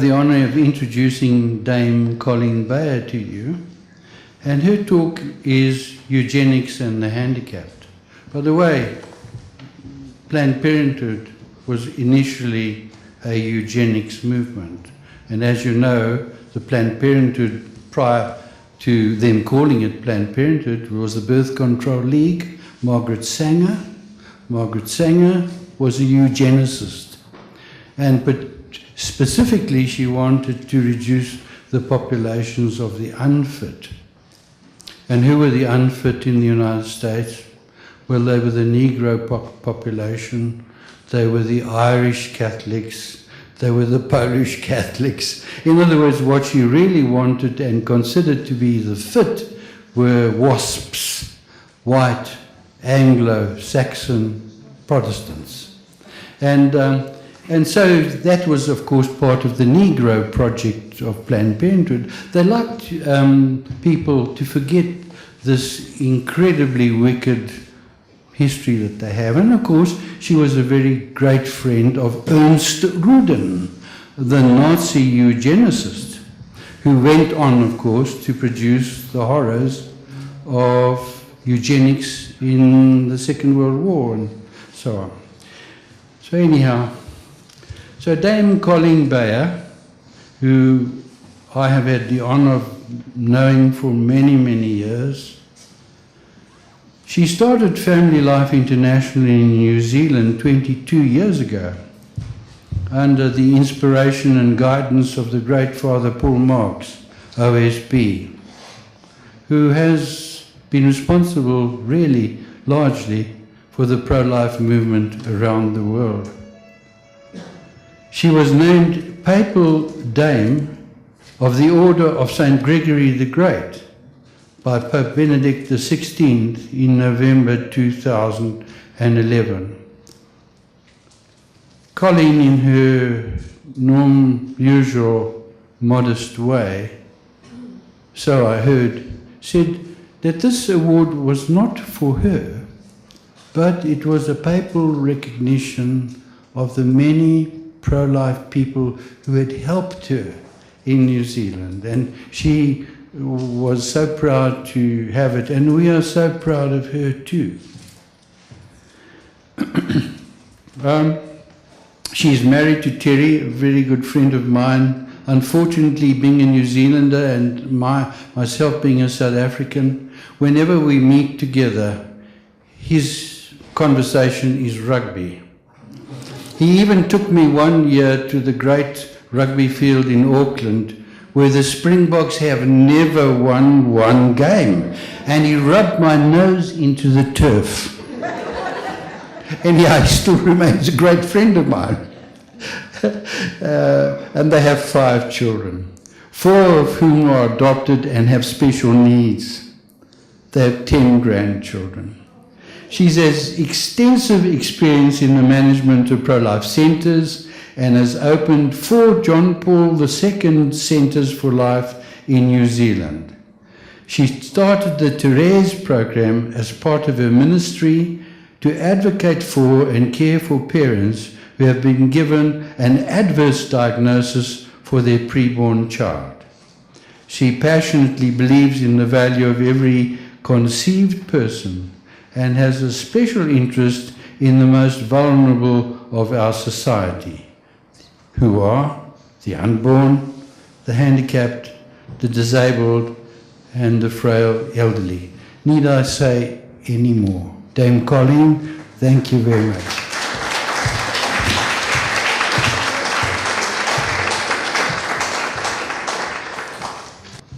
have the honour of introducing Dame Colleen Bayer to you, and her talk is Eugenics and the Handicapped. By the way, Planned Parenthood was initially a eugenics movement, and as you know, the Planned Parenthood, prior to them calling it Planned Parenthood, was the Birth Control League. Margaret Sanger was a eugenicist, but specifically she wanted to reduce the populations of the unfit. And who were the unfit in the United States? Well, they were the Negro population, they were the Irish Catholics, they were the Polish Catholics. In other words, what she really wanted and considered to be the fit were WASPs, white, Anglo-Saxon Protestants. And so that was, of course, part of the Negro project of Planned Parenthood. They liked people to forget this incredibly wicked history that they have. And of course, she was a very great friend of Ernst Rudin, the Nazi eugenicist, who went on, of course, to produce the horrors of eugenics in the Second World War and so on. So anyhow, so Dame Colleen Bayer, who I have had the honour of knowing for many, many years, she started Family Life International in New Zealand 22 years ago under the inspiration and guidance of the great Father Paul Marx OSB, who has been responsible really largely for the pro-life movement around the world. She was named Papal Dame of the Order of St. Gregory the Great by Pope Benedict XVI in November 2011. Colleen, in her usual modest way, so I heard, said that this award was not for her, but it was a papal recognition of the many pro-life people who had helped her in New Zealand. And she was so proud to have it, and we are so proud of her too. She's married to Terry, a very good friend of mine. Unfortunately, being a New Zealander and myself being a South African, whenever we meet together, his conversation is rugby. He even took me one year to the great rugby field in Auckland, where the Springboks have never won one game. And he rubbed my nose into the turf. And yeah, he still remains a great friend of mine. And they have 5 children, 4 of whom are adopted and have special needs. They have 10 grandchildren. She has extensive experience in the management of pro-life centres and has opened 4 John Paul II Centres for Life in New Zealand. She started the Therese program as part of her ministry to advocate for and care for parents who have been given an adverse diagnosis for their preborn child. She passionately believes in the value of every conceived person and has a special interest in the most vulnerable of our society, who are the unborn, the handicapped, the disabled, and the frail elderly. Need I say any more? Dame Colleen, thank you very much.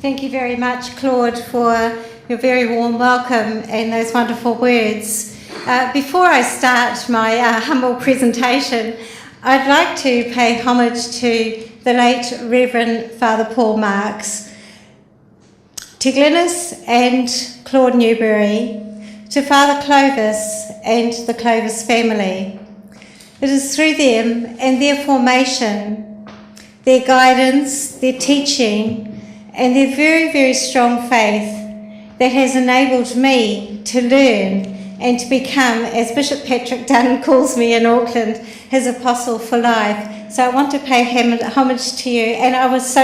Thank you very much, Claude, for your very warm welcome and those wonderful words. Before I start my humble presentation, I'd like to pay homage to the late Reverend Father Paul Marx, to Glynis and Claude Newberry, to Father Clovis and the Clovis family. It is through them and their formation, their guidance, their teaching, and their very, very strong faith that has enabled me to learn and to become, as Bishop Patrick Dunn calls me in Auckland, his apostle for life. So I want to pay homage to you, and I was so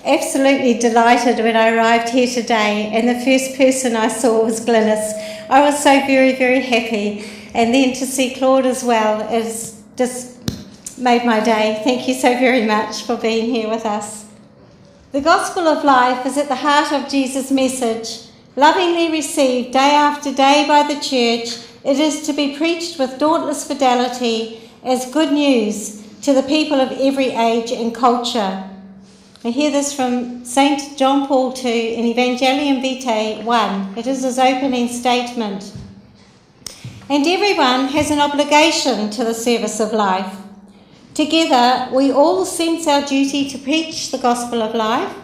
absolutely delighted when I arrived here today and the first person I saw was Glynis. I was so very, very happy, and then to see Claude as well is just made my day. Thank you so very much for being here with us. The Gospel of Life is at the heart of Jesus' message. Lovingly received day after day by the Church, it is to be preached with dauntless fidelity as good news to the people of every age and culture. I hear this from St. John Paul II in Evangelium Vitae 1. It is his opening statement. And everyone has an obligation to the service of life. Together, we all sense our duty to preach the gospel of life,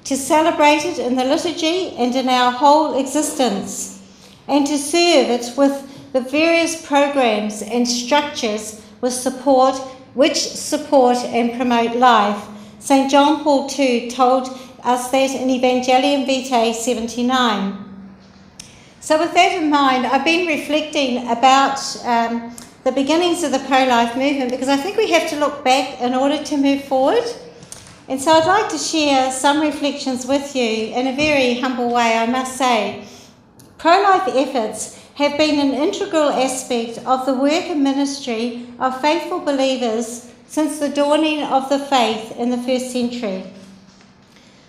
to celebrate it in the liturgy and in our whole existence, and to serve it with the various programs and structures which support and promote life. St. John Paul II told us that in Evangelium Vitae 79. So with that in mind, I've been reflecting about the beginnings of the pro-life movement, because I think we have to look back in order to move forward. And so I'd like to share some reflections with you in a very humble way, I must say. Pro-life efforts have been an integral aspect of the work and ministry of faithful believers since the dawning of the faith in the first century.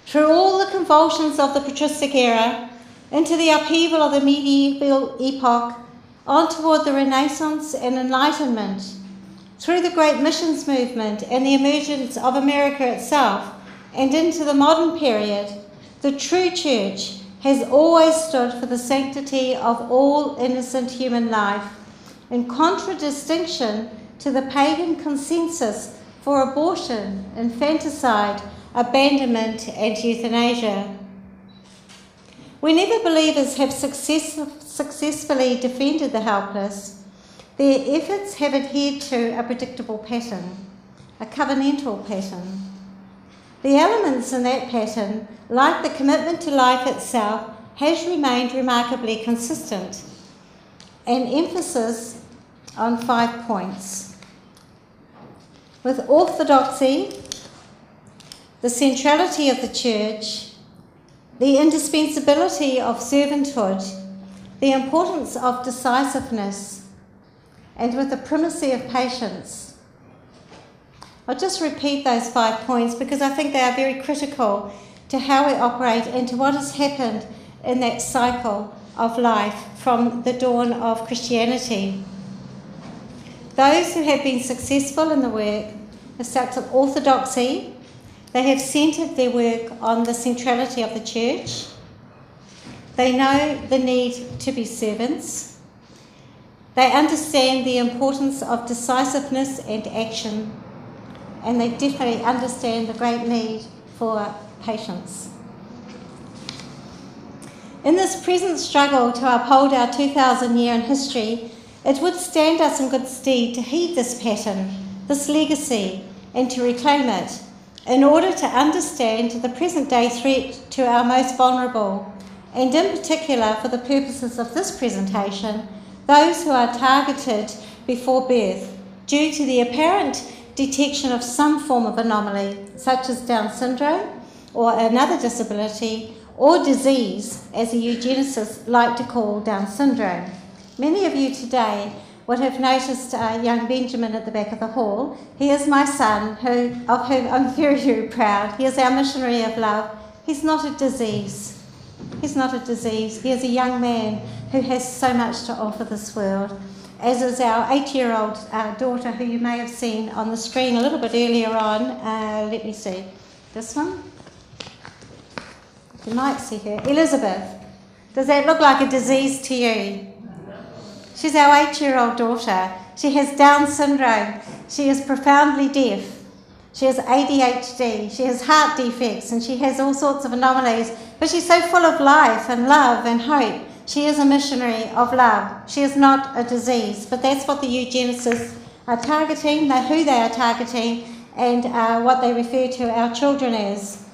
Through all the convulsions of the patristic era, into the upheaval of the medieval epoch, on toward the Renaissance and Enlightenment, through the great missions movement and the emergence of America itself, and into the modern period, the true Church has always stood for the sanctity of all innocent human life, in contradistinction to the pagan consensus for abortion, infanticide, abandonment, and euthanasia. Whenever believers have successfully defended the helpless, their efforts have adhered to a predictable pattern, a covenantal pattern. The elements in that pattern, like the commitment to life itself, has remained remarkably consistent. An emphasis on 5 points. With orthodoxy, the centrality of the Church, the indispensability of servanthood, the importance of decisiveness, and with the primacy of patience. I'll just repeat those 5 points because I think they are very critical to how we operate and to what has happened in that cycle of life from the dawn of Christianity. Those who have been successful in the work have stuck to orthodoxy. They have centred their work on the centrality of the Church. They know the need to be servants. They understand the importance of decisiveness and action, and they definitely understand the great need for patience. In this present struggle to uphold our 2,000 year in history, it would stand us in good stead to heed this pattern, this legacy, and to reclaim it, in order to understand the present day threat to our most vulnerable, and in particular for the purposes of this presentation, those who are targeted before birth due to the apparent detection of some form of anomaly, such as Down syndrome or another disability, or disease, as the eugenicists like to call Down syndrome. Many of you today would have noticed young Benjamin at the back of the hall. He is my son, of whom I'm very, very proud. He is our missionary of love. He's not a disease. He's not a disease. He is a young man who has so much to offer this world, as is our 8-year-old daughter, who you may have seen on the screen a little bit earlier on. Let me see. This one? You might see her. Elizabeth. Does that look like a disease to you? She's our 8-year-old daughter. She has Down syndrome. She is profoundly deaf. She has ADHD. She has heart defects, and she has all sorts of anomalies. But she's so full of life and love and hope. She is a missionary of love. She is not a disease. But that's what the eugenicists are targeting, who they are targeting, and what they refer to our children as.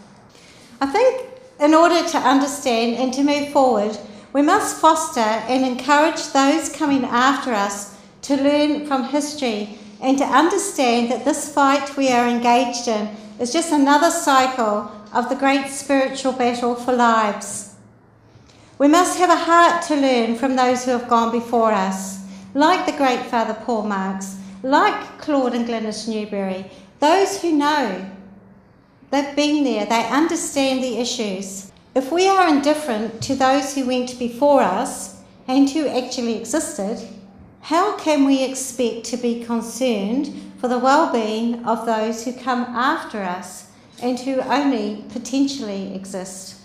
I think in order to understand and to move forward, We must foster and encourage those coming after us to learn from history and to understand that this fight we are engaged in is just another cycle of the great spiritual battle for lives. We must have a heart to learn from those who have gone before us, like the great Father Paul Marx, like Claude and Glynis Newberry, those who know. They've been there, they understand the issues. If we are indifferent to those who went before us and who actually existed, how can we expect to be concerned for the well-being of those who come after us and who only potentially exist?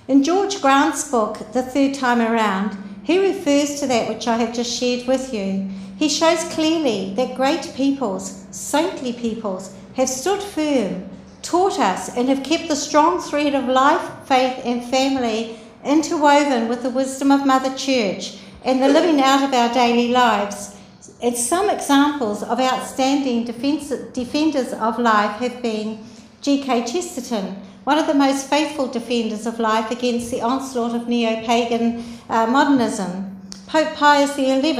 In George Grant's book, The Third Time Around, he refers to that which I have just shared with you. He shows clearly that great peoples, saintly peoples, have stood firm, taught us, and have kept the strong thread of life, faith, and family interwoven with the wisdom of Mother Church and the living out of our daily lives. And some examples of outstanding defenders of life have been G.K. Chesterton, one of the most faithful defenders of life against the onslaught of neo-pagan modernism. Pope Pius XI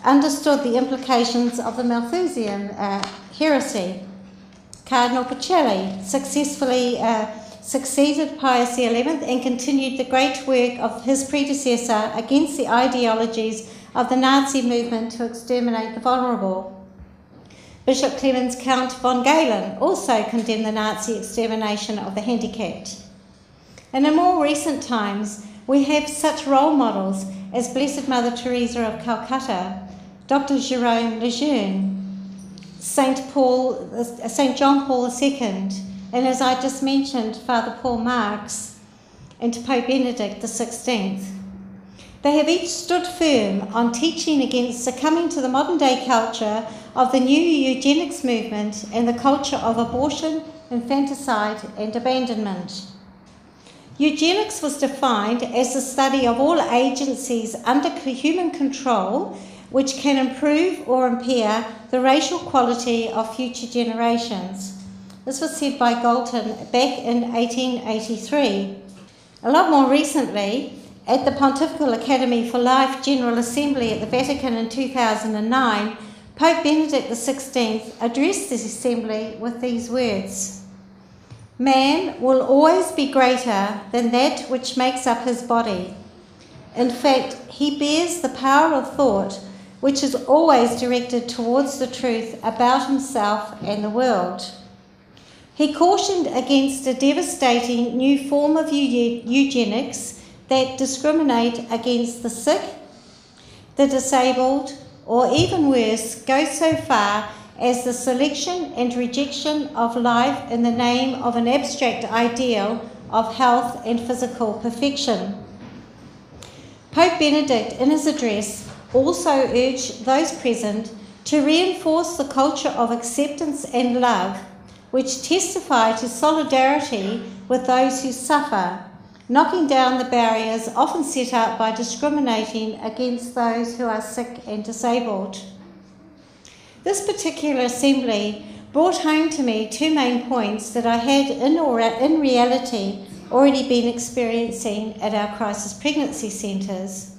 understood the implications of the Malthusian heresy. Cardinal Pacelli successfully succeeded Pius XI and continued the great work of his predecessor against the ideologies of the Nazi movement to exterminate the vulnerable. Bishop Clemens Count von Galen also condemned the Nazi extermination of the handicapped. And in more recent times, we have such role models as Blessed Mother Teresa of Calcutta, Dr. Jerome Lejeune, St. John Paul II, and as I just mentioned, Father Paul Marx and Pope Benedict XVI. They have each stood firm on teaching against succumbing to the modern day culture of the new eugenics movement and the culture of abortion, infanticide and abandonment. Eugenics was defined as the study of all agencies under human control which can improve or impair the racial quality of future generations. This was said by Galton back in 1883. A lot more recently, at the Pontifical Academy for Life General Assembly at the Vatican in 2009, Pope Benedict XVI addressed this assembly with these words: "Man will always be greater than that which makes up his body. In fact, he bears the power of thought which is always directed towards the truth about himself and the world." He cautioned against a devastating new form of eugenics that discriminate against the sick, the disabled, or even worse, go so far as the selection and rejection of life in the name of an abstract ideal of health and physical perfection. Pope Benedict, in his address, also urged those present to reinforce the culture of acceptance and love, which testify to solidarity with those who suffer, knocking down the barriers often set up by discriminating against those who are sick and disabled. This particular assembly brought home to me two main points that I had in reality already been experiencing at our crisis pregnancy centres.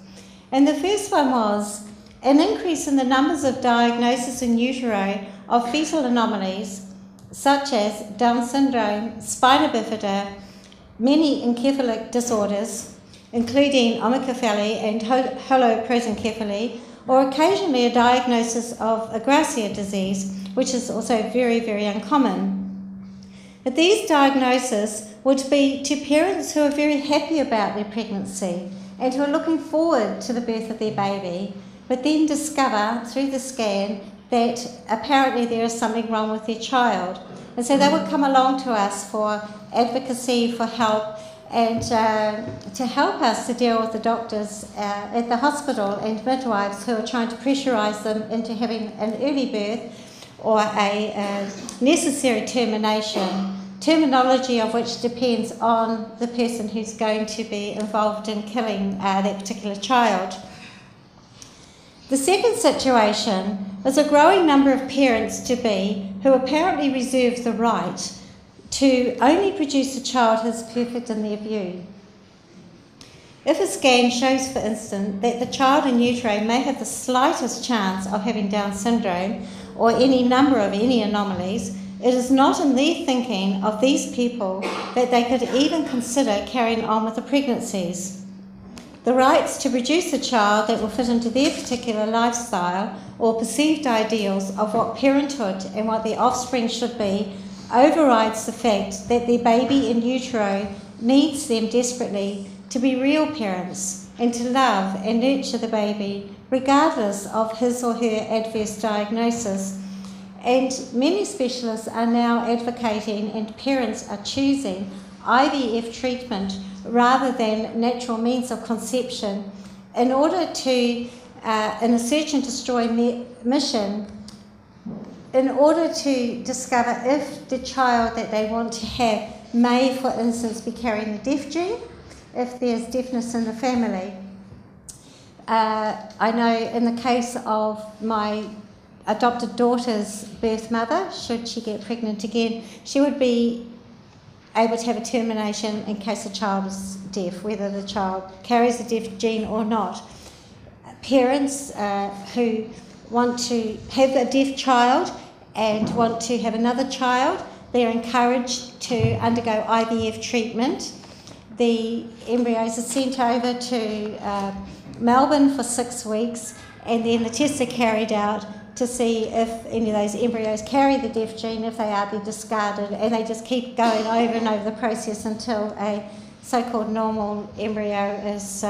And the first one was an increase in the numbers of diagnoses in utero of fetal anomalies such as Down syndrome, spina bifida, many encephalic disorders, including omicrophaly and holoprosencephaly, or occasionally a diagnosis of Agrasia disease, which is also very, very uncommon. But these diagnoses would be to parents who are very happy about their pregnancy and who are looking forward to the birth of their baby, but then discover through the scan that apparently there is something wrong with their child. And so they would come along to us for advocacy, for help, and to help us to deal with the doctors at the hospital and midwives who are trying to pressurise them into having an early birth or a necessary termination, terminology of which depends on the person who's going to be involved in killing that particular child. The second situation was a growing number of parents-to-be who apparently reserve the right to only produce a child who's perfect in their view. If a scan shows, for instance, that the child in utero may have the slightest chance of having Down syndrome or any number of any anomalies, it is not in their thinking of these people that they could even consider carrying on with the pregnancies. The rights to produce a child that will fit into their particular lifestyle or perceived ideals of what parenthood and what their offspring should be overrides the fact that their baby in utero needs them desperately to be real parents and to love and nurture the baby regardless of his or her adverse diagnosis. And many specialists are now advocating, and parents are choosing, IVF treatment rather than natural means of conception in order to, in a search and destroy mission, in order to discover if the child that they want to have may, for instance, be carrying the deaf gene, if there's deafness in the family. I know in the case of my adopted daughter's birth mother, should she get pregnant again, she would be able to have a termination in case the child is deaf, whether the child carries a deaf gene or not. Parents who want to have a deaf child and want to have another child, they're encouraged to undergo IVF treatment. The embryos are sent over to Melbourne for 6 weeks, and then the tests are carried out to see if any of those embryos carry the deaf gene. If they are, they're discarded, and they just keep going over and over the process until a so-called normal embryo is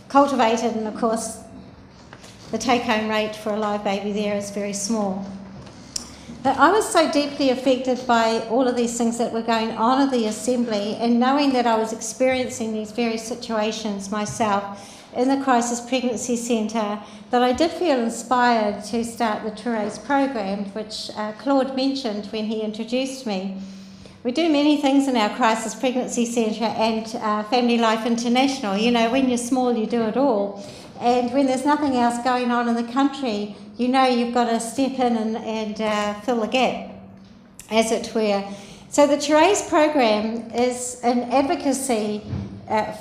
cultivated, and of course the take-home rate for a live baby there is very small. But I was so deeply affected by all of these things that were going on at the Assembly, and knowing that I was experiencing these very situations myself in the Crisis Pregnancy Centre, that I did feel inspired to start the Tourette's program, which Claude mentioned when he introduced me. We do many things in our Crisis Pregnancy Centre and Family Life International. You know, when you're small, you do it all. And when there's nothing else going on in the country, you know you've got to step in and fill the gap, as it were. So the Tourette's program is an advocacy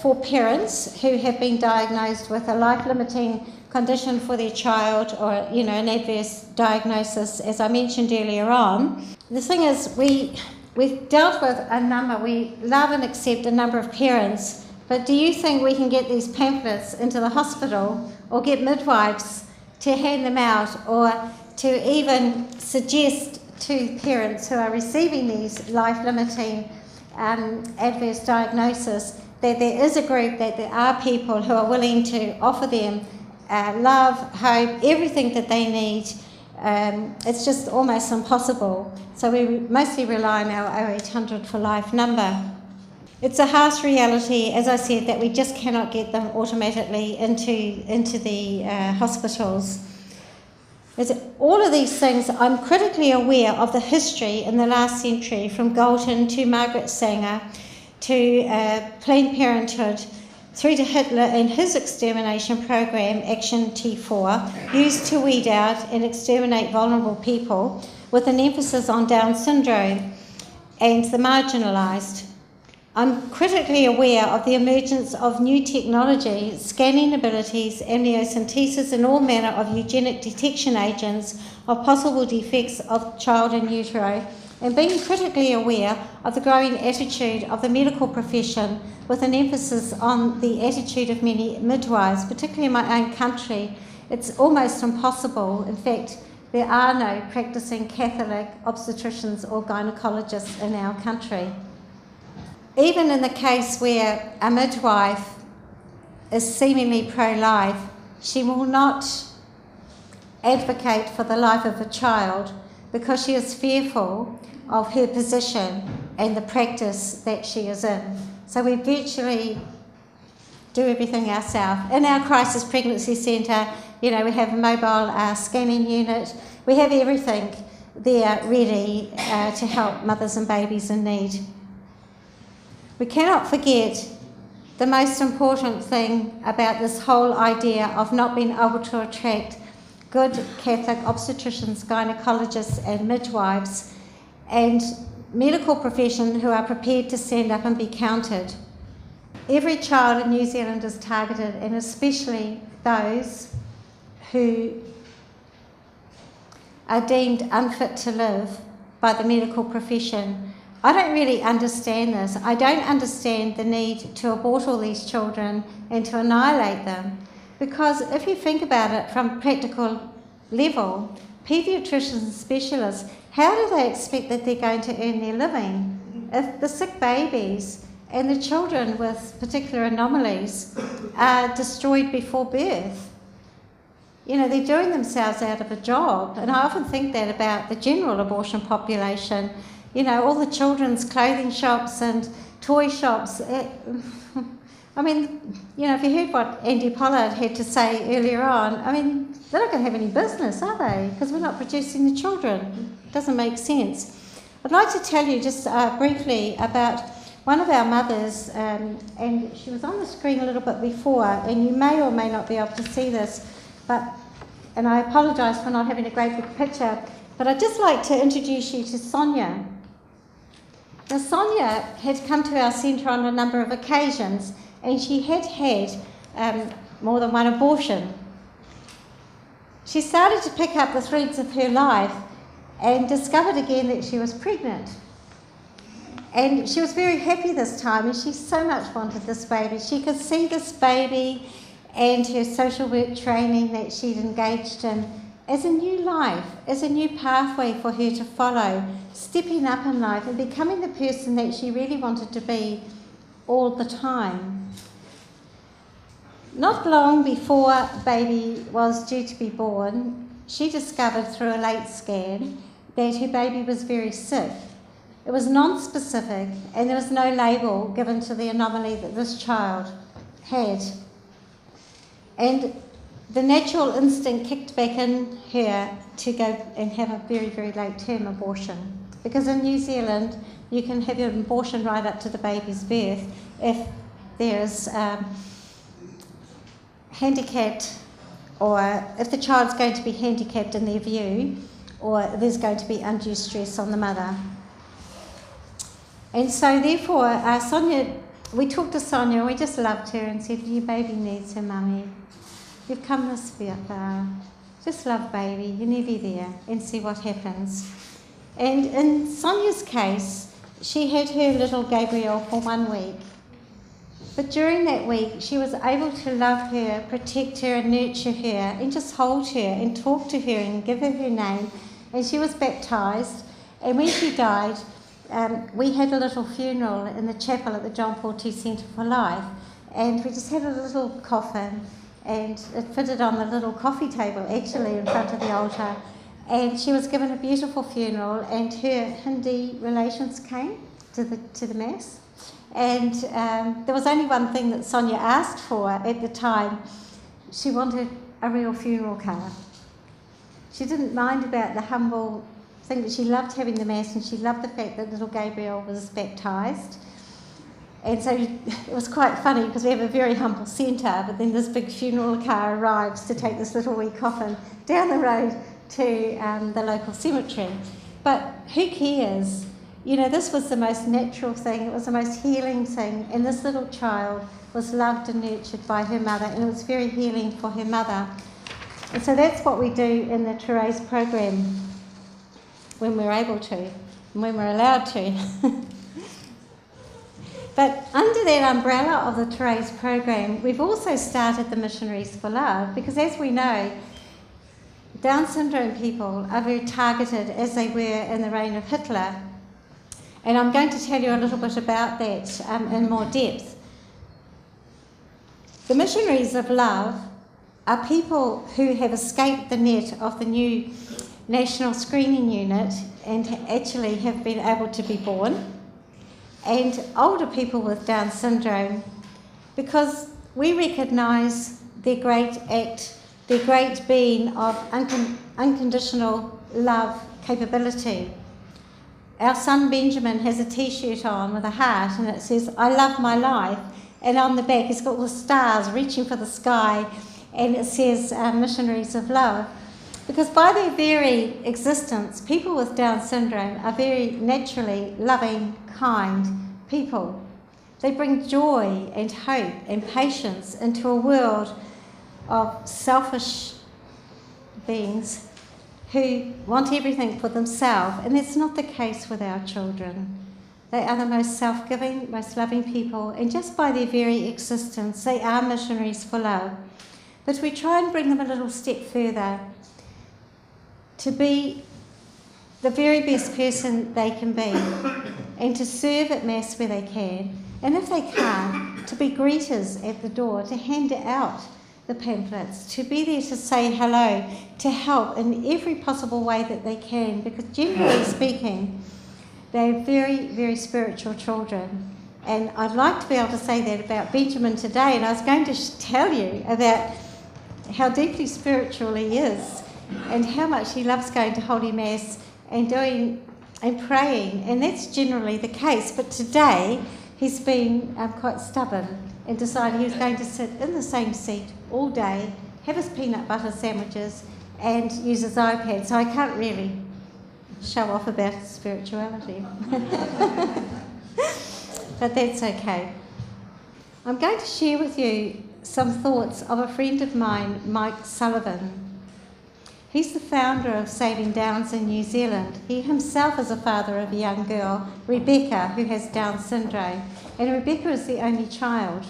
for parents who have been diagnosed with a life-limiting condition for their child, or, you know, an adverse diagnosis, as I mentioned earlier on. The thing is, we've dealt with a number, we love and accept a number of parents, but do you think we can get these pamphlets into the hospital or get midwives to hand them out, or to even suggest to parents who are receiving these life-limiting adverse diagnosis that there is a group, that there are people who are willing to offer them love, hope, everything that they need? It's just almost impossible. So we mostly rely on our 0800 for life number. It's a harsh reality, as I said, that we just cannot get them automatically into the hospitals. All of these things, I'm critically aware of the history in the last century, from Galton to Margaret Sanger to Planned Parenthood, through to Hitler and his extermination program, Action T4, used to weed out and exterminate vulnerable people, with an emphasis on Down syndrome and the marginalised. I'm critically aware of the emergence of new technology, scanning abilities, amniocentesis, and all manner of eugenic detection agents of possible defects of child in utero, and being critically aware of the growing attitude of the medical profession, with an emphasis on the attitude of many midwives, particularly in my own country. It's almost impossible. In fact, there are no practicing Catholic obstetricians or gynecologists in our country. Even in the case where a midwife is seemingly pro-life, she will not advocate for the life of a child because she is fearful of her position and the practice that she is in. So we virtually do everything ourselves. In our Crisis Pregnancy Centre, you know, we have a mobile scanning unit. We have everything there ready to help mothers and babies in need. We cannot forget the most important thing about this whole idea of not being able to attract good Catholic obstetricians, gynecologists and midwives, and medical profession who are prepared to stand up and be counted. Every child in New Zealand is targeted, and especially those who are deemed unfit to live by the medical profession. I don't really understand this. I don't understand the need to abort all these children and to annihilate them. Because if you think about it from a practical level, paediatricians and specialists, how do they expect that they're going to earn their living if the sick babies and the children with particular anomalies are destroyed before birth? You know, they're doing themselves out of a job. And I often think that about the general abortion population. You know, all the children's clothing shops and toy shops. I mean, you know, if you heard what Andy Pollard had to say earlier on, I mean, they're not going to have any business, are they? Because we're not producing the children. It doesn't make sense. I'd like to tell you just briefly about one of our mothers, and she was on the screen a little bit before, and you may or may not be able to see this, and I apologise for not having a great big picture, but I'd just like to introduce you to Sonia. Now, Sonia had come to our centre on a number of occasions, and she had more than one abortion. She started to pick up the threads of her life and discovered again that she was pregnant. And she was very happy this time, and she so much wanted this baby. She could see this baby and her social work training that she'd engaged in as a new life, as a new pathway for her to follow, stepping up in life and becoming the person that she really wanted to be all the time. Not long before baby was due to be born, she discovered through a late scan that her baby was very sick. It was non-specific, and there was no label given to the anomaly that this child had. And the natural instinct kicked back in her to go and have a very, very late term abortion. Because in New Zealand, you can have an abortion right up to the baby's birth if there's handicapped, or if the child's going to be handicapped in their view, or there's going to be undue stress on the mother. And so therefore, Sonia, we talked to Sonia, and we just loved her and said, your baby needs her mummy. You've come this far. Just love baby, you're nearly there, and see what happens. And in Sonia's case, she had her little Gabrielle for 1 week. But during that week, she was able to love her, protect her and nurture her, and just hold her and talk to her and give her her name. And she was baptised. And when she died, we had a little funeral in the chapel at the John Paul II Centre for Life. And we just had a little coffin, and it fitted on the little coffee table actually in front of the altar. And she was given a beautiful funeral, and her Hindi relations came to the Mass. And there was only one thing that Sonia asked for at the time. She wanted a real funeral card. She didn't mind about the humble thing, that she loved having the Mass, and she loved the fact that little Gabrielle was baptised. And so it was quite funny, because we have a very humble centre, but then this big funeral car arrives to take this little wee coffin down the road to the local cemetery. But who cares? You know, this was the most natural thing, it was the most healing thing, and this little child was loved and nurtured by her mother, and it was very healing for her mother. And so that's what we do in the Therese program when we're able to, and when we're allowed to. But under that umbrella of the Therese program, we've also started the Missionaries for Love, because as we know, Down syndrome people are very targeted, as they were in the reign of Hitler. And I'm going to tell you a little bit about that in more depth. The Missionaries of Love are people who have escaped the net of the new National Screening Unit and actually have been able to be born, and older people with Down syndrome, because we recognise their great act, their great being of unconditional love capability. Our son Benjamin has a t-shirt on with a heart, and it says, "I love my life," and on the back he's got all the stars reaching for the sky, and it says Missionaries of Love. Because by their very existence, people with Down syndrome are very naturally loving, kind people. They bring joy and hope and patience into a world of selfish beings who want everything for themselves, and that's not the case with our children. They are the most self-giving, most loving people, and just by their very existence, they are missionaries for love. But we try and bring them a little step further to be the very best person they can be, and to serve at Mass where they can, and if they can't, to be greeters at the door, to hand out the pamphlets, to be there to say hello, to help in every possible way that they can, because generally speaking, they're very, very spiritual children. And I'd like to be able to say that about Benjamin today, and I was going to tell you about how deeply spiritual he is and how much he loves going to Holy Mass and doing and praying, and that's generally the case. But today he's been quite stubborn and decided he was going to sit in the same seat all day, have his peanut butter sandwiches and use his iPad, so I can't really show off about his spirituality. But that's okay. I'm going to share with you some thoughts of a friend of mine, Mike Sullivan. He's the founder of Saving Downs in New Zealand. He himself is a father of a young girl, Rebecca, who has Down syndrome, and Rebecca is the only child.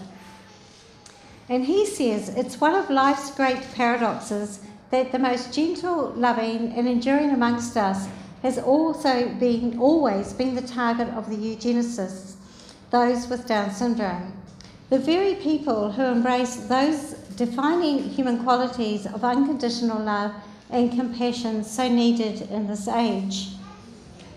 And he says it's one of life's great paradoxes that the most gentle, loving and enduring amongst us has always been the target of the eugenicists, those with Down syndrome. The very people who embrace those defining human qualities of unconditional love and compassion so needed in this age.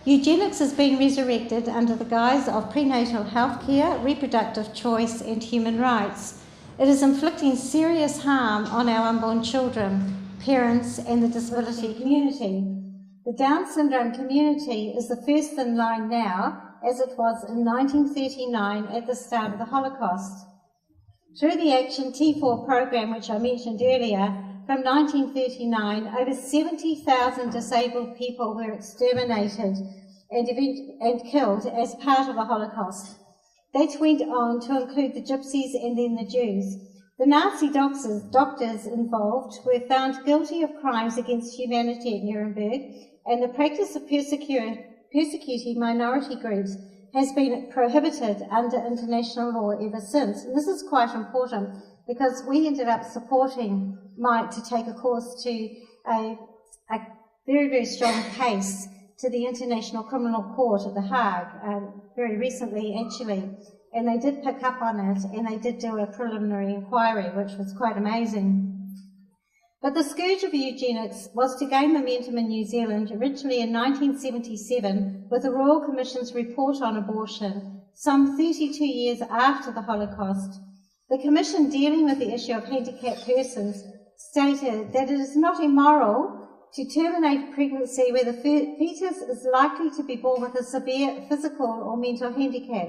Eugenics has been resurrected under the guise of prenatal health care, reproductive choice and human rights. It is inflicting serious harm on our unborn children, parents and the disability community. The Down syndrome community is the first in line now, as it was in 1939 at the start of the Holocaust. Through the Action T4 program, which I mentioned earlier, from 1939, over 70,000 disabled people were exterminated and killed as part of the Holocaust. That went on to include the Gypsies and then the Jews. The Nazi doctors involved were found guilty of crimes against humanity at Nuremberg, and the practice of persecuting minority groups has been prohibited under international law ever since. And this is quite important because we ended up supporting Mike to take a course to a very, very strong case to the International Criminal Court at The Hague, very recently actually, and they did pick up on it and they did do a preliminary inquiry, which was quite amazing. But the scourge of eugenics was to gain momentum in New Zealand originally in 1977 with the Royal Commission's report on abortion, some 32 years after the Holocaust. The Commission dealing with the issue of handicapped persons stated that it is not immoral to terminate a pregnancy where the fetus is likely to be born with a severe physical or mental handicap,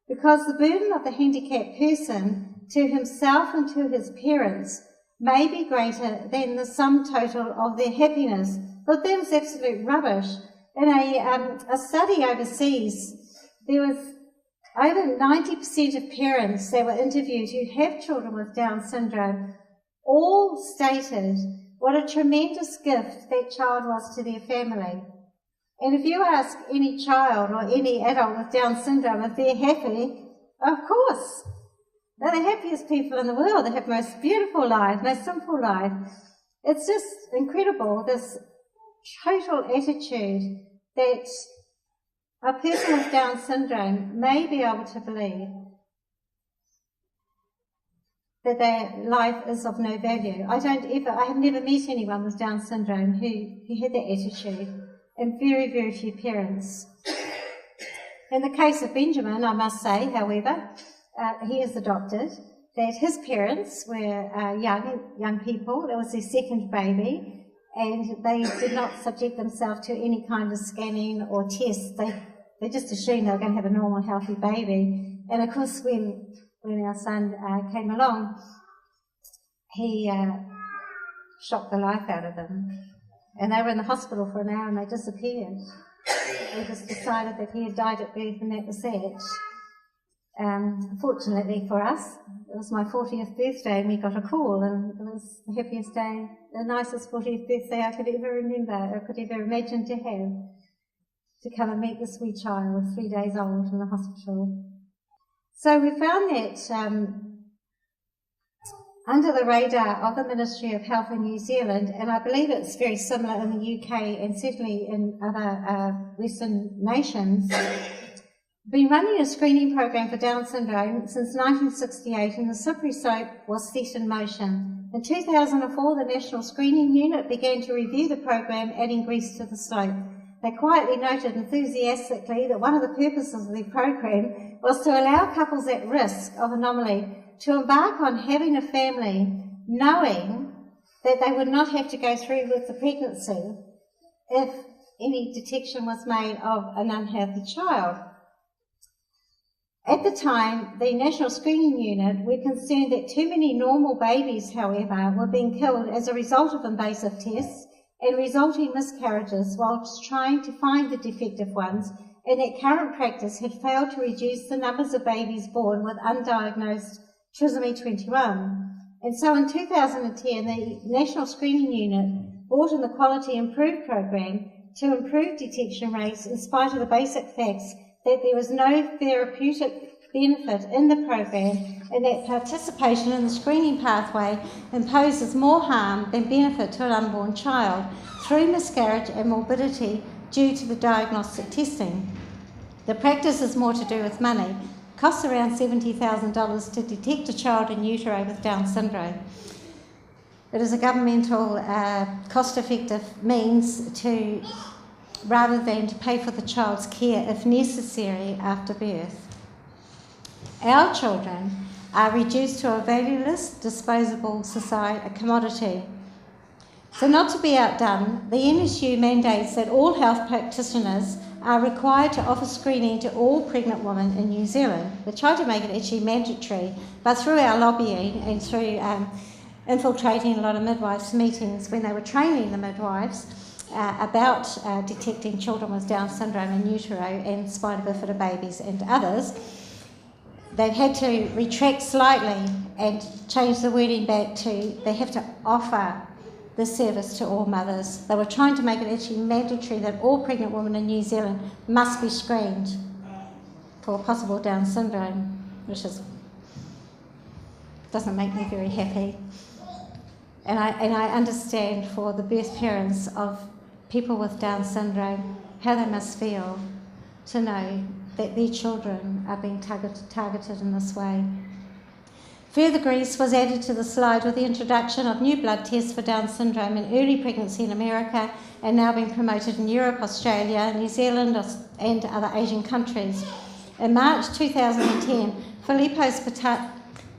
because the burden of the handicapped person to himself and to his parents may be greater than the sum total of their happiness. But that is absolute rubbish. In a study overseas, there was over 90% of parents that were interviewed who have children with Down syndrome all stated what a tremendous gift that child was to their family. And if you ask any child or any adult with Down syndrome if they're happy, of course, they're the happiest people in the world. They have the most beautiful life, most simple life. It's just incredible, this total attitude that a person with Down syndrome may be able to believe that their life is of no value. I have never met anyone with Down syndrome who had that attitude, and very, very few parents. In the case of Benjamin, I must say, however, he is adopted, that his parents were young people. It was their second baby, and they did not subject themselves to any kind of scanning or tests. They just assumed they were going to have a normal, healthy baby. And of course, when our son came along, he shocked the life out of them. And they were in the hospital for an hour and they disappeared. They just decided that he had died at birth and that was that. Fortunately for us, it was my 40th birthday and we got a call, and it was the happiest day, the nicest 40th birthday I could ever remember, or could ever imagine to have, to come and meet this wee child, 3 days old, in the hospital. So we found that under the radar of the Ministry of Health in New Zealand, and I believe it's very similar in the UK and certainly in other Western nations, been running a screening program for Down syndrome since 1968, and the slippery slope was set in motion. In 2004, the National Screening Unit began to review the program, adding grease to the slope. They quietly noted enthusiastically that one of the purposes of the program was to allow couples at risk of anomaly to embark on having a family, knowing that they would not have to go through with the pregnancy if any detection was made of an unhealthy child. At the time, the National Screening Unit were concerned that too many normal babies, however, were being killed as a result of invasive tests and resulting miscarriages whilst trying to find the defective ones, and that current practice had failed to reduce the numbers of babies born with undiagnosed trisomy 21. And so in 2010, the National Screening Unit brought in the Quality Improved program to improve detection rates in spite of the basic facts that there was no therapeutic benefit in the program, and that participation in the screening pathway imposes more harm than benefit to an unborn child through miscarriage and morbidity due to the diagnostic testing. The practice is more to do with money. It costs around $70,000 to detect a child in utero with Down syndrome. It is a governmental, cost-effective means to, rather than to pay for the child's care if necessary after birth. Our children are reduced to a valueless, disposable society, a commodity. So not to be outdone, the NSU mandates that all health practitioners are required to offer screening to all pregnant women in New Zealand. We tried to make it actually mandatory, but through our lobbying and through infiltrating a lot of midwives' meetings when they were training the midwives about detecting children with Down syndrome in utero and spina bifida babies and others, they've had to retract slightly and change the wording back to they have to offer the service to all mothers. They were trying to make it actually mandatory that all pregnant women in New Zealand must be screened for possible Down syndrome, which doesn't make me very happy. And I understand for the birth parents of people with Down syndrome how they must feel to know that their children are being targeted in this way. Further grease was added to the slide with the introduction of new blood tests for Down syndrome in early pregnancy in America, and now being promoted in Europe, Australia, New Zealand and other Asian countries. In March 2010, Philippos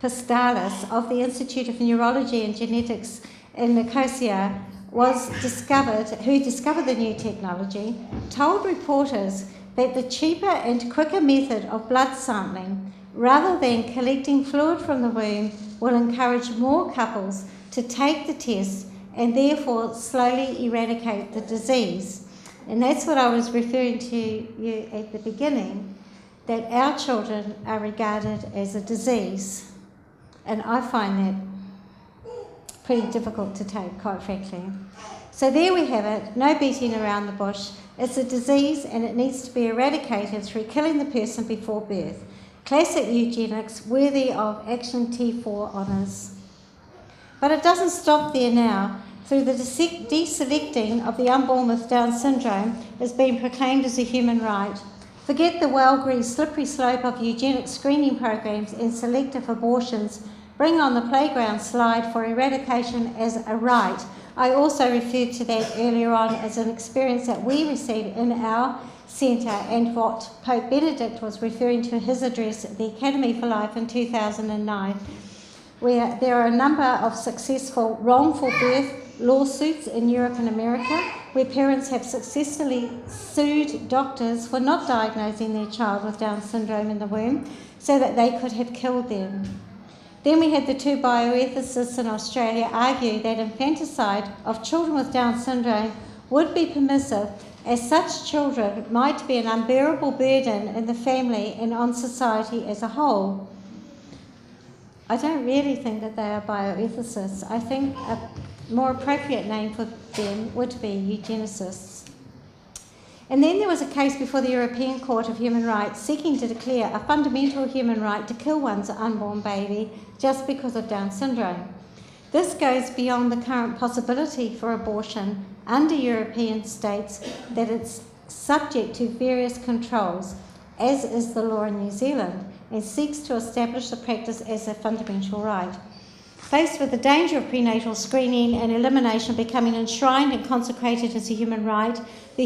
Pastalis of the Institute of Neurology and Genetics in Nicosia who discovered the new technology, told reporters that the cheaper and quicker method of blood sampling, rather than collecting fluid from the womb, will encourage more couples to take the test and therefore slowly eradicate the disease. And that's what I was referring to you at the beginning, that our children are regarded as a disease. And I find that pretty difficult to take, quite frankly. So there we have it, no beating around the bush. It's a disease and it needs to be eradicated through killing the person before birth. Classic eugenics, worthy of Action T4 honours. But it doesn't stop there now. Through the deselecting of the unborn with Down syndrome is being proclaimed as a human right. Forget the well-greased slippery slope of eugenic screening programs and selective abortions. Bring on the playground slide for eradication as a right. I also referred to that earlier on as an experience that we received in our centre and what Pope Benedict was referring to in his address at the Academy for Life in 2009, where there are a number of successful wrongful birth lawsuits in Europe and America, where parents have successfully sued doctors for not diagnosing their child with Down syndrome in the womb so that they could have killed them. Then we had the two bioethicists in Australia argue that infanticide of children with Down syndrome would be permissive as such children might be an unbearable burden in the family and on society as a whole. I don't really think that they are bioethicists. I think a more appropriate name for them would be eugenicists. And then there was a case before the European Court of Human Rights seeking to declare a fundamental human right to kill one's unborn baby just because of Down syndrome. This goes beyond the current possibility for abortion under European states that it's subject to various controls, as is the law in New Zealand, and seeks to establish the practice as a fundamental right. Faced with the danger of prenatal screening and elimination becoming enshrined and consecrated as a human right, the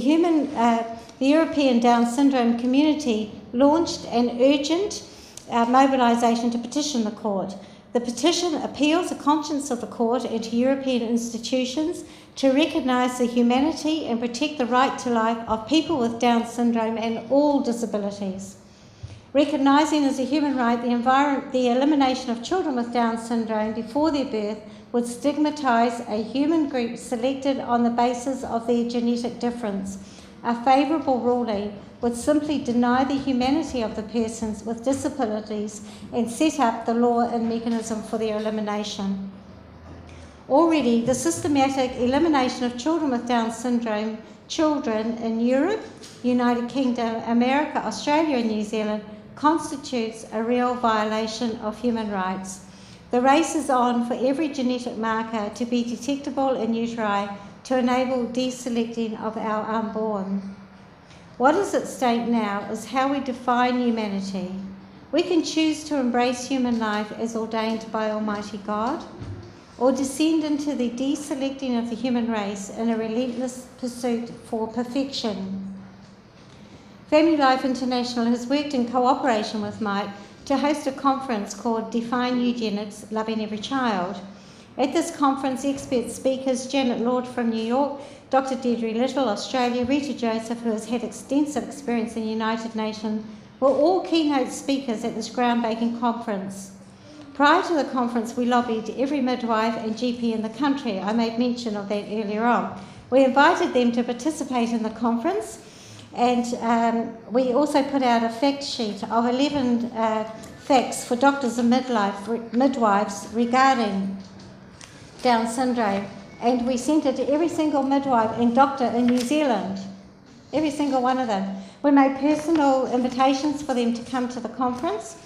European Down syndrome community launched an urgent mobilisation to petition the court. The petition appeals the conscience of the court and to European institutions to recognise the humanity and protect the right to life of people with Down syndrome and all disabilities. Recognising as a human right the elimination of children with Down syndrome before their birth would stigmatise a human group selected on the basis of their genetic difference. A favourable ruling would simply deny the humanity of the persons with disabilities and set up the law and mechanism for their elimination. Already, the systematic elimination of children with Down syndrome children in Europe, United Kingdom, America, Australia and New Zealand constitutes a real violation of human rights. The race is on for every genetic marker to be detectable in uteri to enable deselecting of our unborn. What is at stake now is how we define humanity. We can choose to embrace human life as ordained by Almighty God, or descend into the deselecting of the human race in a relentless pursuit for perfection. Family Life International has worked in cooperation with Mike to host a conference called Define Eugenics, Loving Every Child. At this conference, expert speakers Janet Lord from New York, Dr. Deirdre Little, Australia, Rita Joseph, who has had extensive experience in the United Nations, were all keynote speakers at this groundbreaking conference. Prior to the conference, we lobbied every midwife and GP in the country. I made mention of that earlier on. We invited them to participate in the conference, and we also put out a fact sheet of 11 facts for doctors and midwives regarding Down syndrome, and we sent it to every single midwife and doctor in New Zealand, every single one of them. We made personal invitations for them to come to the conference,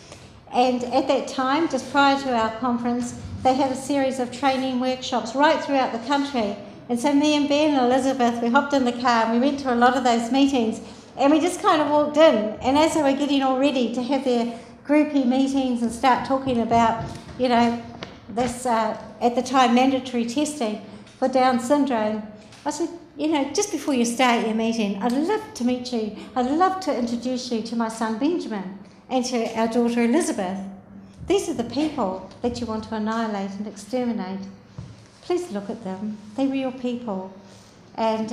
and at that time, just prior to our conference, they had a series of training workshops right throughout the country. And so me and Ben and Elizabeth, we hopped in the car and we went to a lot of those meetings, and we just kind of walked in, and as they were getting all ready to have their groupie meetings and start talking about, you know, this, at the time, mandatory testing for Down syndrome, I said, you know, just before you start your meeting, I'd love to meet you. I'd love to introduce you to my son Benjamin and to our daughter Elizabeth. These are the people that you want to annihilate and exterminate. Please look at them. They're real people. And,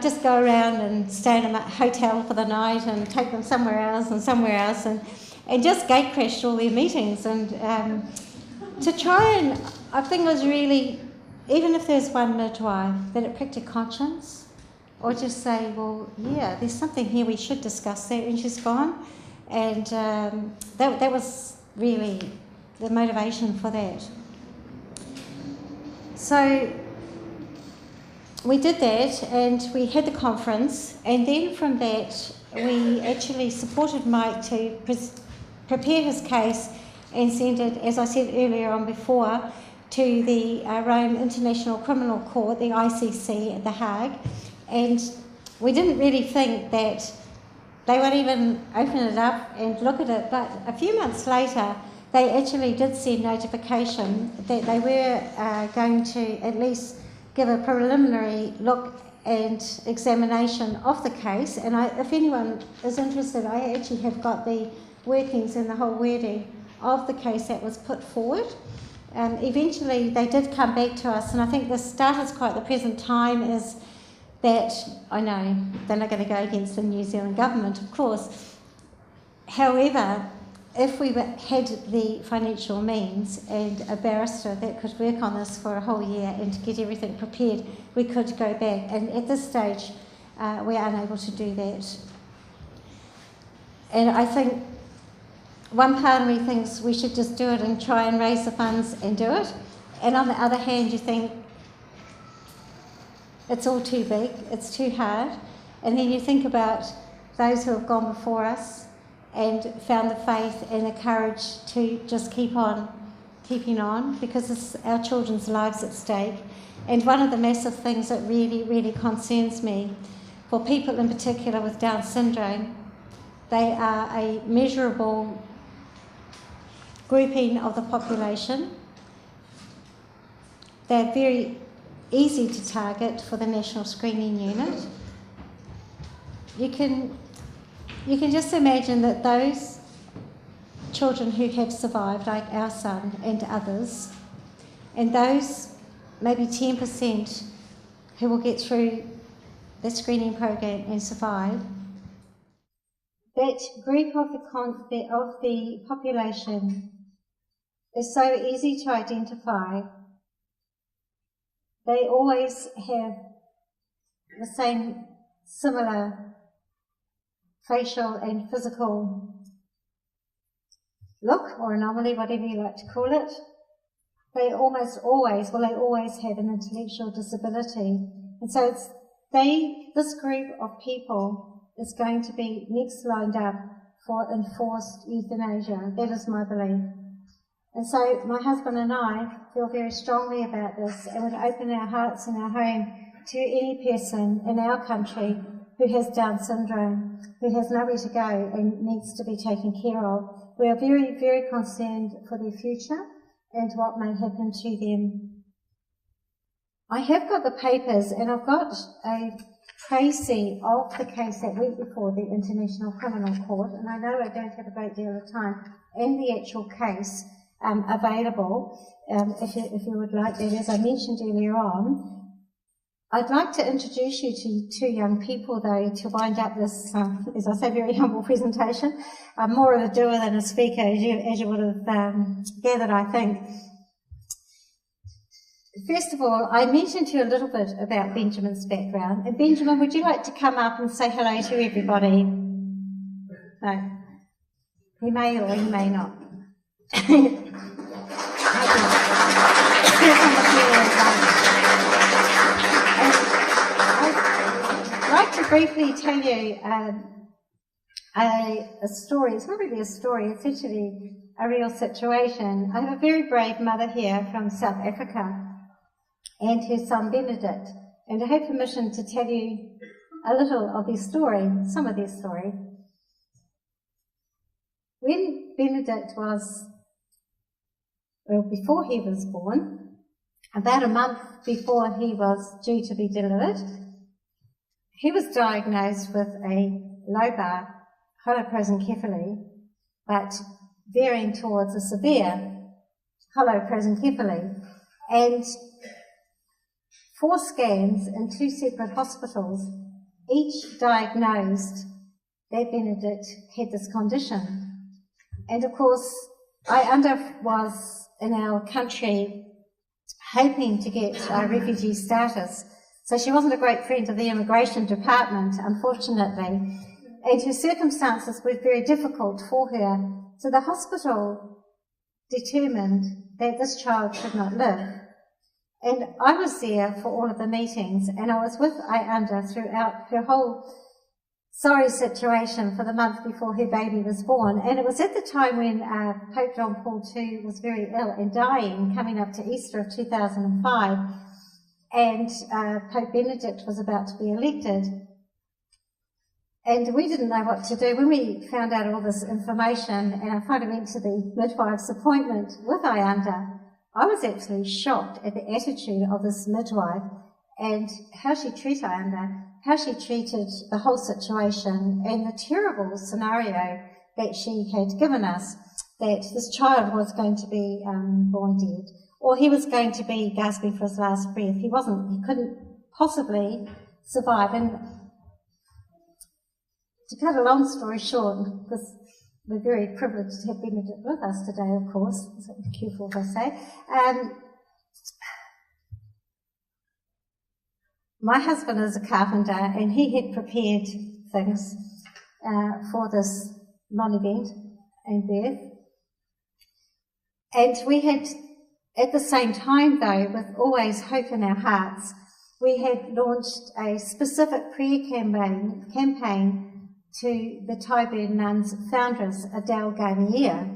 just go around and stay in a hotel for the night and take them somewhere else and just gate crashed all their meetings. And to try and, I think it was really, even if there's one midwife, that it pricked a conscience, or just say, well, yeah, there's something here, we should discuss that, and she's gone. And that was really the motivation for that. So we did that, and we had the conference, and then from that we actually supported Mike to prepare his case and send it, as I said earlier on before, to the Rome International Criminal Court, the ICC at The Hague. And we didn't really think that they would even open it up and look at it, but a few months later they actually did send notification that they were going to at least give a preliminary look and examination of the case. And if anyone is interested, I actually have got the workings and the whole wording of the case that was put forward. Eventually they did come back to us, and I think the status quo at the present time is that, I know they're not going to go against the New Zealand government, of course. However, if we had the financial means and a barrister that could work on this for a whole year and to get everything prepared, we could go back. And at this stage, we are unable to do that. And I think one part of me thinks we should just do it and try and raise the funds and do it. And on the other hand, you think it's all too big, it's too hard. And then you think about those who have gone before us and found the faith and the courage to just keeping on, because it's our children's lives at stake. And one of the massive things that really, really concerns me, for people in particular with Down syndrome, they are a measurable grouping of the population. They're very easy to target for the National Screening Unit. You can just imagine that those children who have survived, like our son and others, and those maybe 10% who will get through the screening program and survive, that group of the population is so easy to identify. They always have the same similar facial and physical look or anomaly, whatever you like to call it. They always have an intellectual disability. And so this group of people is going to be next lined up for enforced euthanasia. That is my belief. And so my husband and I feel very strongly about this and would open our hearts and our home to any person in our country who has Down syndrome, who has nowhere to go and needs to be taken care of. We are very, very concerned for their future and what may happen to them. I have got the papers, and I've got a précis of the case that went before the International Criminal Court, and I know I don't have a great deal of time, and the actual case available, if you would like that, as I mentioned earlier on. I'd like to introduce you to two young people, though, to wind up this, as I say, very humble presentation. I'm more of a doer than a speaker, as you would have gathered, I think. First of all, I mentioned to you a little bit about Benjamin's background. And Benjamin, would you like to come up and say hello to everybody? No. He may or he may not. I'd like to briefly tell you a story. It's not really a story, it's actually a real situation. I have a very brave mother here from South Africa and her son Benedict, and I have permission to tell you a little of their story, some of their story. When Benedict was, well, before he was born, about a month before he was due to be delivered, he was diagnosed with a lobar holoprosencephaly, but veering towards a severe holoprosencephaly. And 4 scans in 2 separate hospitals, each diagnosed that Benedict had this condition. And of course, Ayanda was in our country hoping to get refugee status. So she wasn't a great friend of the immigration department, unfortunately. And her circumstances were very difficult for her. So the hospital determined that this child should not live. And I was there for all of the meetings, and I was with Ayanda throughout her whole sorry situation for the month before her baby was born. And it was at the time when Pope John Paul II was very ill and dying, coming up to Easter of 2005, and Pope Benedict was about to be elected. And we didn't know what to do. When we found out all this information, and I finally went to the midwife's appointment with Ayanda, I was actually shocked at the attitude of this midwife and how she treated Ayanda, how she treated the whole situation, and the terrible scenario that she had given us, that this child was going to be born dead, or he was going to be gasping for his last breath. He couldn't possibly survive. And to cut a long story short, because we're very privileged to have Benedict with us today, of course, so be careful what I say. My husband is a carpenter, and he had prepared things for this non-event and birth. And we had, at the same time though, with always hope in our hearts, we had launched a specific prayer campaign to the Tyburn nuns foundress, Adele Garnier,